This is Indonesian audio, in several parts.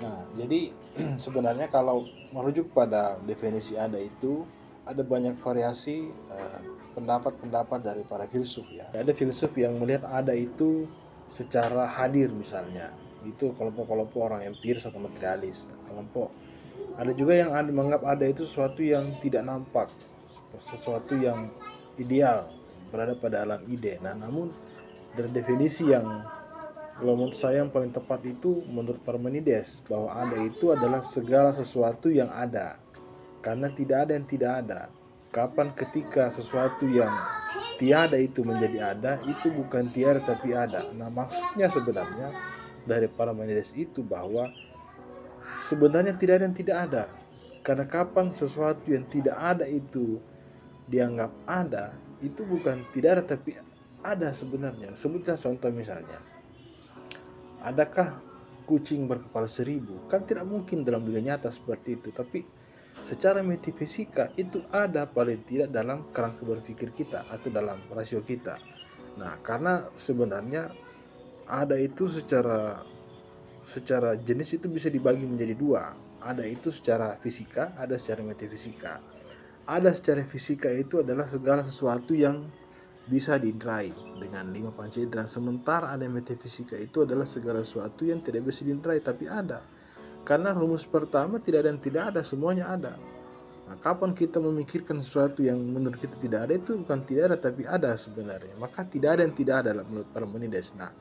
Nah, jadi sebenarnya kalau merujuk pada definisi ada itu ada banyak variasi pendapat-pendapat dari para filsuf ya. Ada filsuf yang melihat ada itu secara hadir misalnya. Itu kelompok-kelompok orang empiris atau materialis. Kelompok ada juga yang menganggap ada itu sesuatu yang tidak nampak, sesuatu yang ideal, berada pada alam ide. Nah, namun dari definisi yang kalau menurut saya yang paling tepat itu menurut Parmenides bahwa ada itu adalah segala sesuatu yang ada. Karena tidak ada yang tidak ada. Kapan ketika sesuatu yang tiada itu menjadi ada, itu bukan tiada tapi ada. Nah, maksudnya sebenarnya dari Parmenides itu bahwa sebenarnya tidak ada yang tidak ada. Karena kapan sesuatu yang tidak ada itu dianggap ada, itu bukan tidak ada tapi ada sebenarnya. Sebutlah contoh misalnya, adakah kucing berkepala 1000? Kan tidak mungkin dalam dunia nyata seperti itu. Tapi secara metafisika itu ada paling tidak dalam kerangka berpikir kita atau dalam rasio kita. Nah, karena sebenarnya ada itu secara jenis itu bisa dibagi menjadi dua. Ada itu secara fisika, ada secara metafisika. Ada secara fisika itu adalah segala sesuatu yang bisa diinderai dengan 5 panca indera. Sementara ada metafisika itu adalah segala sesuatu yang tidak bisa diinderai tapi ada. Karena rumus pertama tidak ada yang tidak ada, semuanya ada. Nah, kapan kita memikirkan sesuatu yang menurut kita tidak ada, itu bukan tidak ada tapi ada sebenarnya. Maka tidak ada yang tidak ada menurut Parmenides. Nah,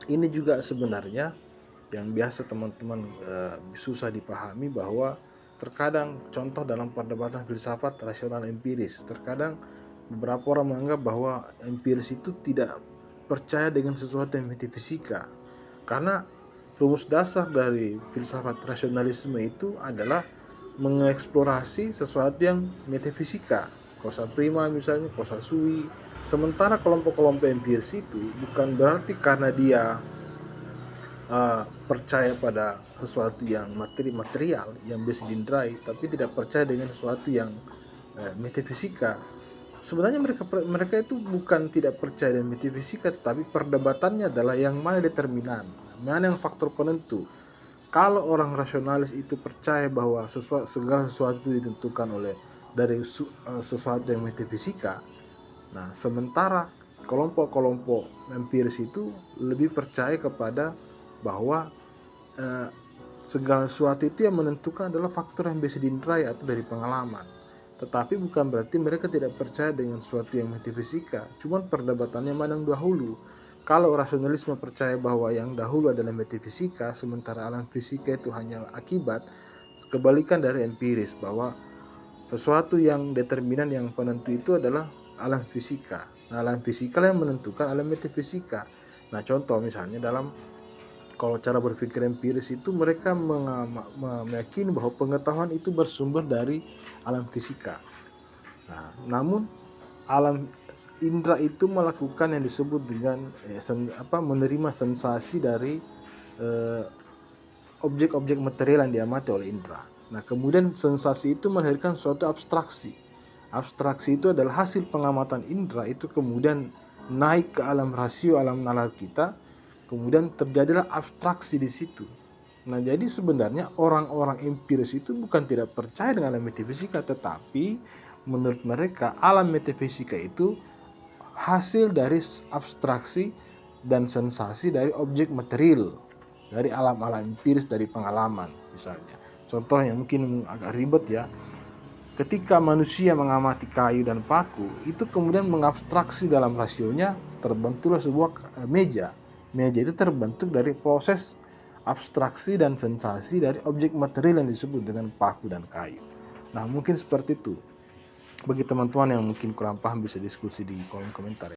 ini juga sebenarnya yang biasa teman-teman susah dipahami bahwa terkadang contoh dalam perdebatan filsafat rasional empiris, terkadang beberapa orang menganggap bahwa empiris itu tidak percaya dengan sesuatu yang metafisika. Karena rumus dasar dari filsafat rasionalisme itu adalah mengeksplorasi sesuatu yang metafisika, causa prima misalnya, causa sui. Sementara kelompok-kelompok empiris itu bukan berarti karena dia percaya pada sesuatu yang material yang bisa diinderai, tapi tidak percaya dengan sesuatu yang metafisika. Sebenarnya mereka itu bukan tidak percaya dengan metafisika, tapi perdebatannya adalah yang mana determinan, mana yang faktor penentu. Kalau orang rasionalis itu percaya bahwa segala sesuatu itu ditentukan oleh dari sesuatu yang metafisika. Nah, sementara kelompok-kelompok empiris itu lebih percaya kepada bahwa segala sesuatu itu yang menentukan adalah faktor yang bisa diinderai atau dari pengalaman. Tetapi bukan berarti mereka tidak percaya dengan sesuatu yang metafisika. Cuman perdebatannya mana yang dahulu. Kalau rasionalisme percaya bahwa yang dahulu adalah metafisika, sementara alam fisika itu hanya akibat, kebalikan dari empiris bahwa sesuatu yang determinan yang penentu itu adalah alam fisika. Nah, alam fisika yang menentukan alam metafisika. Nah, contoh misalnya dalam kalau cara berpikir empiris itu mereka meyakini bahwa pengetahuan itu bersumber dari alam fisika. Nah, namun alam indera itu melakukan yang disebut dengan menerima sensasi dari objek-objek material yang diamati oleh indera. Nah, kemudian sensasi itu melahirkan suatu abstraksi. Abstraksi itu adalah hasil pengamatan indera itu kemudian naik ke alam rasio, alam nalar kita, kemudian terjadilah abstraksi di situ. Nah, jadi sebenarnya orang-orang empiris itu bukan tidak percaya dengan alam metafisika, tetapi menurut mereka alam metafisika itu hasil dari abstraksi dan sensasi dari objek material, dari alam-alam empiris, dari pengalaman misalnya. Contoh yang mungkin agak ribet ya, ketika manusia mengamati kayu dan paku, itu kemudian mengabstraksi dalam rasionya, terbentuklah sebuah meja. Meja itu terbentuk dari proses abstraksi dan sensasi dari objek material yang disebut dengan paku dan kayu. Nah, mungkin seperti itu. Bagi teman-teman yang mungkin kurang paham bisa diskusi di kolom komentar.